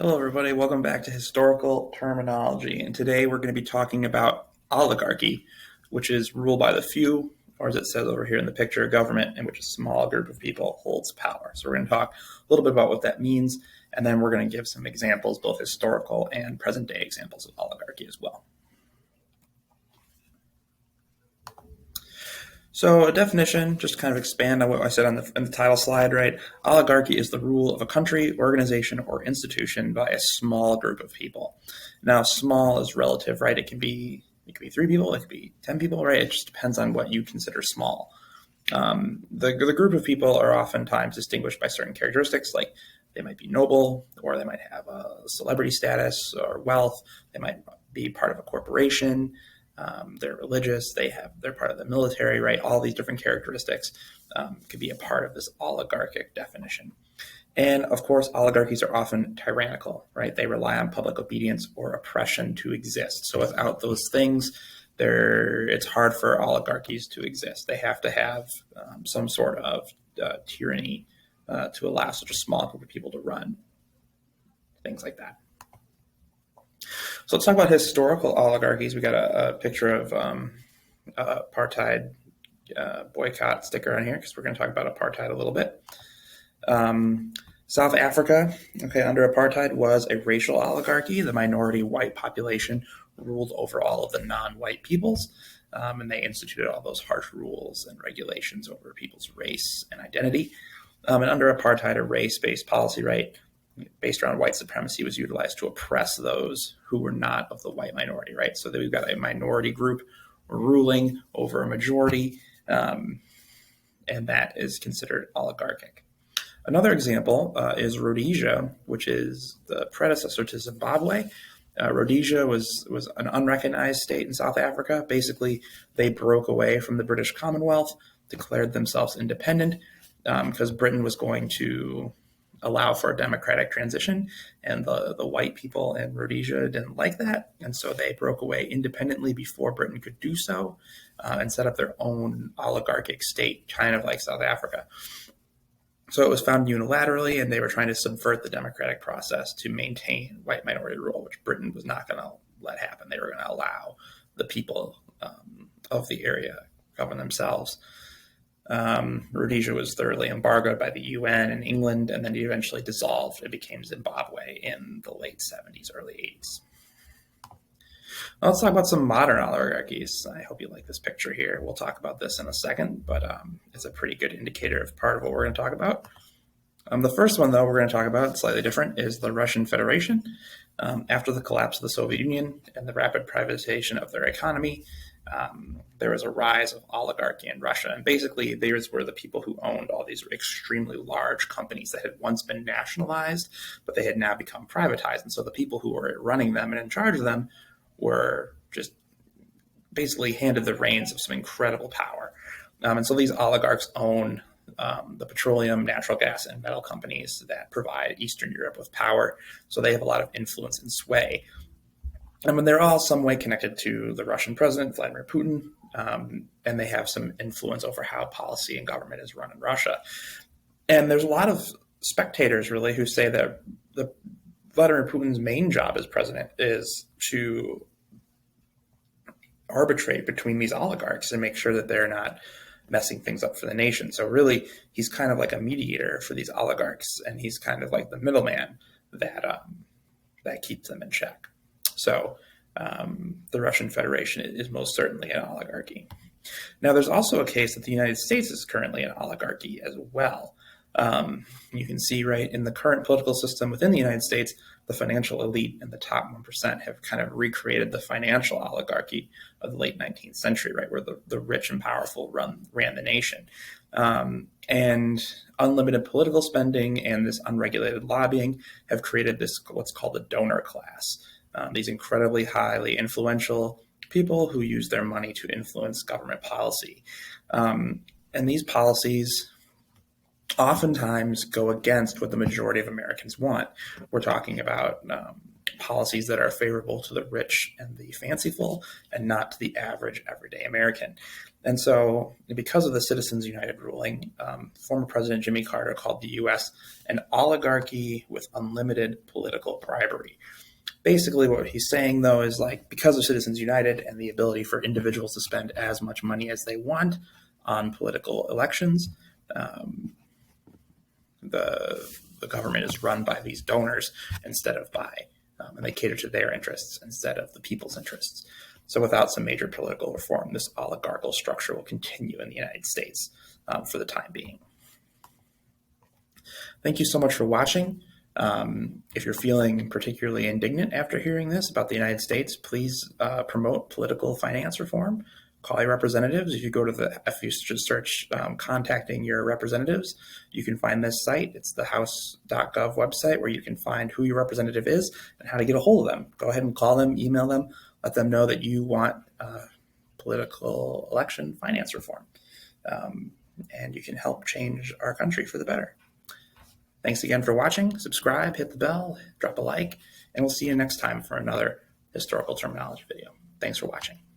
Hello, everybody. Welcome back to Historical Terminology. And today we're going to be talking about oligarchy, which is rule by the few, or as it says over here in the picture, government in which a small group of people holds power. So we're going to talk a little bit about what that means, and then we're going to give some examples, both historical and present day examples of oligarchy as well. So a definition, just to kind of expand on what I said on the title slide, right? Oligarchy is the rule of a country, organization, or institution by a small group of people. Now, small is relative, right? It can be 3 people, it could be 10 people, right? It just depends on what you consider small. The group of people are oftentimes distinguished by certain characteristics, like they might be noble, or they might have a celebrity status or wealth. They might be part of a corporation. They're religious. They're part of the military, right? All these different characteristics could be a part of this oligarchic definition. And of course, oligarchies are often tyrannical, right? They rely on public obedience or oppression to exist. So without those things, it's hard for oligarchies to exist. They have to have some sort of tyranny to allow such a small group of people to run, things like that. So let's talk about historical oligarchies. We got a picture of apartheid boycott sticker on here because we're going to talk about apartheid a little bit. South Africa, under apartheid was a racial oligarchy. The minority white population ruled over all of the non-white peoples, and they instituted all those harsh rules and regulations over people's race and identity. And under apartheid, a race-based policy, right, based around white supremacy was utilized to oppress those who were not of the white minority, right? So that we've got a minority group ruling over a majority, and that is considered oligarchic. Another example is Rhodesia, which is the predecessor to Zimbabwe. Rhodesia was an unrecognized state in South Africa. Basically, they broke away from the British Commonwealth, declared themselves independent because Britain was going to allow for a democratic transition, and the white people in Rhodesia didn't like that, and so they broke away independently before Britain could do so, and set up their own oligarchic state, kind of like South Africa. So it was founded unilaterally, and they were trying to subvert the democratic process to maintain white minority rule, which Britain was not going to let happen. They were going to allow the people of the area govern themselves. Rhodesia was thoroughly embargoed by the UN and England, and then it eventually dissolved. It became Zimbabwe in the late 70s, early 80s. Now let's talk about some modern oligarchies. I hope you like this picture here. We'll talk about this in a second, but it's a pretty good indicator of part of what we're going to talk about. The first one, though, we're going to talk about, slightly different, is the Russian Federation. After the collapse of the Soviet Union and the rapid privatization of their economy, there was a rise of oligarchy in Russia. And basically, these were the people who owned all these extremely large companies that had once been nationalized, but they had now become privatized. And so the people who were running them and in charge of them were just basically handed the reins of some incredible power. And so these oligarchs own the petroleum, natural gas, and metal companies that provide Eastern Europe with power. So they have a lot of influence and sway. I mean, they're all some way connected to the Russian president, Vladimir Putin, and they have some influence over how policy and government is run in Russia. And there's a lot of spectators, really, who say that Vladimir Putin's main job as president is to arbitrate between these oligarchs and make sure that they're not messing things up for the nation. So really, he's kind of like a mediator for these oligarchs, and he's kind of like the middleman that keeps them in check. So the Russian Federation is most certainly an oligarchy. Now, there's also a case that the United States is currently an oligarchy as well. You can see, right, in the current political system within the United States, the financial elite and the top 1% have kind of recreated the financial oligarchy of the late 19th century, right, where the rich and powerful ran the nation. And unlimited political spending and this unregulated lobbying have created this, what's called the donor class. These incredibly highly influential people who use their money to influence government policy. And these policies oftentimes go against what the majority of Americans want. We're talking about policies that are favorable to the rich and the fanciful and not to the average everyday American. And so because of the Citizens United ruling, former President Jimmy Carter called the U.S. an oligarchy with unlimited political bribery. Basically, what he's saying, though, is like because of Citizens United and the ability for individuals to spend as much money as they want on political elections, the government is run by these donors instead of and they cater to their interests instead of the people's interests. So without some major political reform, this oligarchical structure will continue in the United States for the time being. Thank you so much for watching. If you're feeling particularly indignant after hearing this about the United States, please promote political finance reform. Call your representatives. If you should search contacting your representatives, you can find this site. It's the house.gov website where you can find who your representative is and how to get a hold of them. Go ahead and call them, email them, let them know that you want political election finance reform. And you can help change our country for the better. Thanks again for watching. Subscribe, hit the bell, drop a like, and we'll see you next time for another historical terminology video. Thanks for watching.